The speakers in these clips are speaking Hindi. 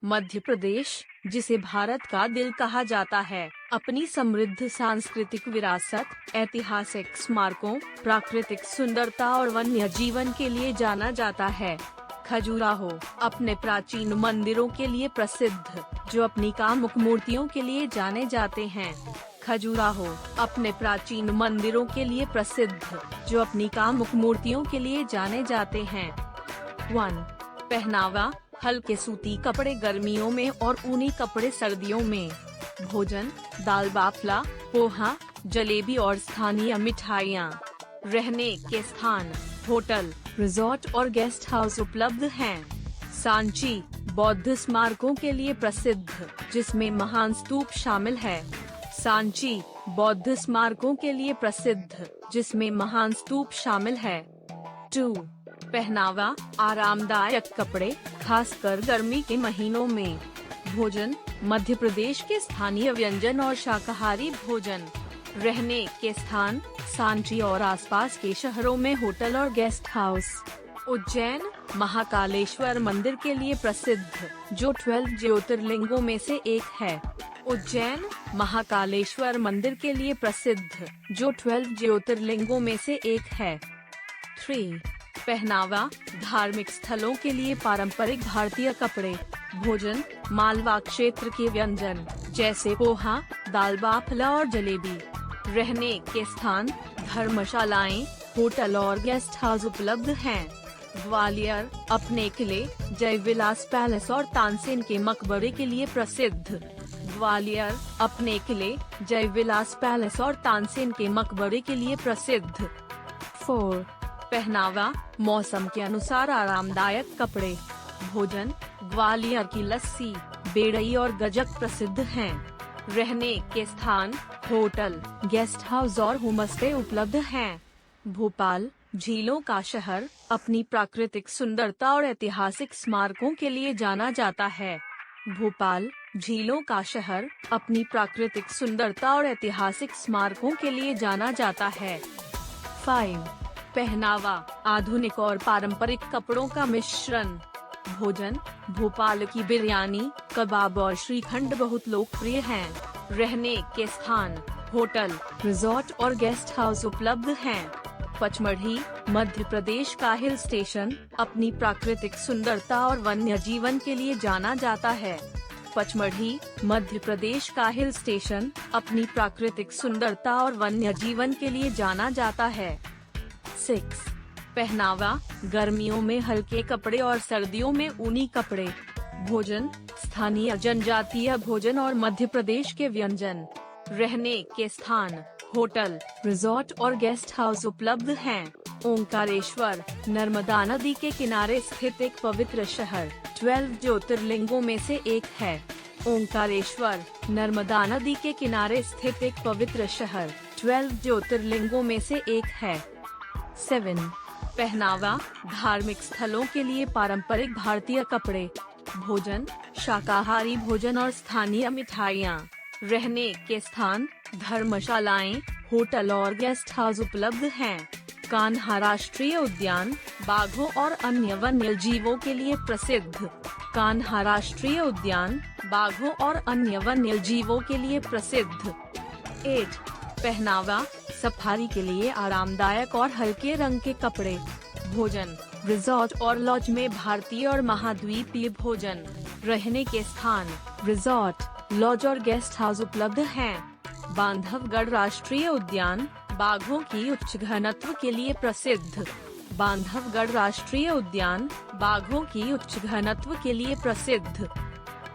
मध्य प्रदेश, जिसे भारत का दिल कहा जाता है, अपनी समृद्ध सांस्कृतिक विरासत, ऐतिहासिक स्मारकों, प्राकृतिक सुंदरता और वन्य जीवन के लिए जाना जाता है। खजुराहो अपने प्राचीन मंदिरों के लिए प्रसिद्ध, जो अपनी कामुक मूर्तियों के लिए जाने जाते हैं। खजुराहो अपने प्राचीन मंदिरों के लिए प्रसिद्ध, जो अपनी कामुक मूर्तियों के लिए जाने जाते हैं। 1. पहनावा, हल्के सूती कपड़े गर्मियों में और ऊनी कपड़े सर्दियों में। भोजन, दाल बाफला, पोहा, जलेबी और स्थानीय मिठाइयाँ। रहने के स्थान, होटल, रिजॉर्ट और गेस्ट हाउस उपलब्ध हैं। सांची बौद्ध स्मारकों के लिए प्रसिद्ध, जिसमें महान स्तूप शामिल है। सांची बौद्ध स्मारकों के लिए प्रसिद्ध, जिसमें महान स्तूप शामिल है। 2. पहनावा, आरामदायक कपड़े, खासकर गर्मी के महीनों में। भोजन, मध्य प्रदेश के स्थानीय व्यंजन और शाकाहारी भोजन। रहने के स्थान, सांची और आसपास के शहरों में होटल और गेस्ट हाउस। उज्जैन महाकालेश्वर मंदिर के लिए प्रसिद्ध, जो 12 ज्योतिर्लिंगों में से एक है। उज्जैन महाकालेश्वर मंदिर के लिए प्रसिद्ध, जो 12 ज्योतिर्लिंगों में से एक है। 3. पहनावा, धार्मिक स्थलों के लिए पारंपरिक भारतीय कपड़े। भोजन, मालवा क्षेत्र के व्यंजन, जैसे पोहा, दाल बाफला और जलेबी। रहने के स्थान, धर्मशालाएं, होटल और गेस्ट हाउस उपलब्ध हैं। ग्वालियर अपने किले, जयविलास पैलेस और तानसेन के मकबरे के लिए प्रसिद्ध। ग्वालियर अपने किले, जयविलास पैलेस और तानसेन के मकबरे के लिए प्रसिद्ध। 4. पहनावा, मौसम के अनुसार आरामदायक कपड़े। भोजन, ग्वालियर की लस्सी, बेड़ई और गजक प्रसिद्ध हैं। रहने के स्थान, होटल, गेस्ट हाउस और होमस्टे उपलब्ध हैं। भोपाल झीलों का शहर, अपनी प्राकृतिक सुंदरता और ऐतिहासिक स्मारकों के लिए जाना जाता है। भोपाल झीलों का शहर, अपनी प्राकृतिक सुंदरता और ऐतिहासिक स्मारकों के लिए जाना जाता है। 5. पहनावा, आधुनिक और पारंपरिक कपड़ों का मिश्रण। भोजन, भोपाल की बिरयानी, कबाब और श्रीखंड बहुत लोकप्रिय हैं। रहने के स्थान, होटल, रिजॉर्ट और गेस्ट हाउस उपलब्ध हैं। पचमढ़ी मध्य प्रदेश का हिल स्टेशन, अपनी प्राकृतिक सुंदरता और वन्य जीवन के लिए जाना जाता है। पचमढ़ी मध्य प्रदेश का हिल स्टेशन, अपनी प्राकृतिक सुंदरता और वन्य जीवन के लिए जाना जाता है। 6. पहनावा, गर्मियों में हल्के कपड़े और सर्दियों में ऊनी कपड़े। भोजन, स्थानीय जनजातीय भोजन और मध्य प्रदेश के व्यंजन। रहने के स्थान, होटल, रिजॉर्ट और गेस्ट हाउस उपलब्ध हैं। ओंकारेश्वर नर्मदा नदी के किनारे स्थित एक पवित्र शहर, 12 ज्योतिर्लिंगों में से एक है। ओंकारेश्वर नर्मदा नदी के किनारे स्थित एक पवित्र शहर, 12 ज्योतिर्लिंगों में से एक है। 7. पहनावा, धार्मिक स्थलों के लिए पारंपरिक भारतीय कपड़े। भोजन, शाकाहारी भोजन और स्थानीय मिठाइयाँ। रहने के स्थान, धर्मशालाएं, होटल और गेस्ट हाउस उपलब्ध हैं। कान्हा राष्ट्रीय उद्यान, बाघों और अन्य वन्य जीवों के लिए प्रसिद्ध। कान्हा राष्ट्रीय उद्यान, बाघों और अन्य वन्य जीवों के लिए प्रसिद्ध। 8. पहनावा, सफारी के लिए आरामदायक और हल्के रंग के कपड़े। भोजन, रिजॉर्ट और लॉज में भारतीय और महाद्वीपीय भोजन। रहने के स्थान, रिजॉर्ट, लॉज और गेस्ट हाउस उपलब्ध हैं। बांधवगढ़ राष्ट्रीय उद्यान, बाघों की उच्च घनत्व के लिए प्रसिद्ध। बांधवगढ़ राष्ट्रीय उद्यान, बाघों की उच्च घनत्व के लिए प्रसिद्ध।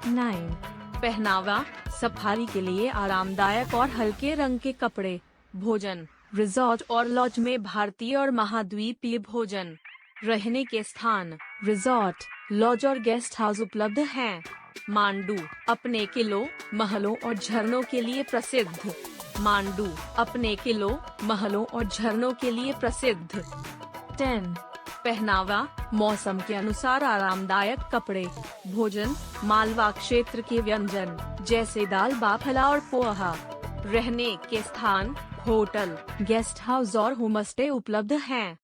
9. पहनावा, सफारी के लिए आरामदायक और हल्के रंग के कपड़े। भोजन, रिजॉर्ट और लॉज में भारतीय और महाद्वीपीय भोजन। रहने के स्थान, रिजॉर्ट, लॉज और गेस्ट हाउस उपलब्ध हैं। मांडू अपने किलों, महलों और झरनों के लिए प्रसिद्ध। मांडू अपने किलों, महलों और झरनों के लिए प्रसिद्ध। 10. पहनावा, मौसम के अनुसार आरामदायक कपड़े। भोजन, मालवा क्षेत्र के व्यंजन, जैसे दाल बाफला और पोहा। रहने के स्थान, होटल, गेस्ट हाउस और होमस्टे उपलब्ध हैं।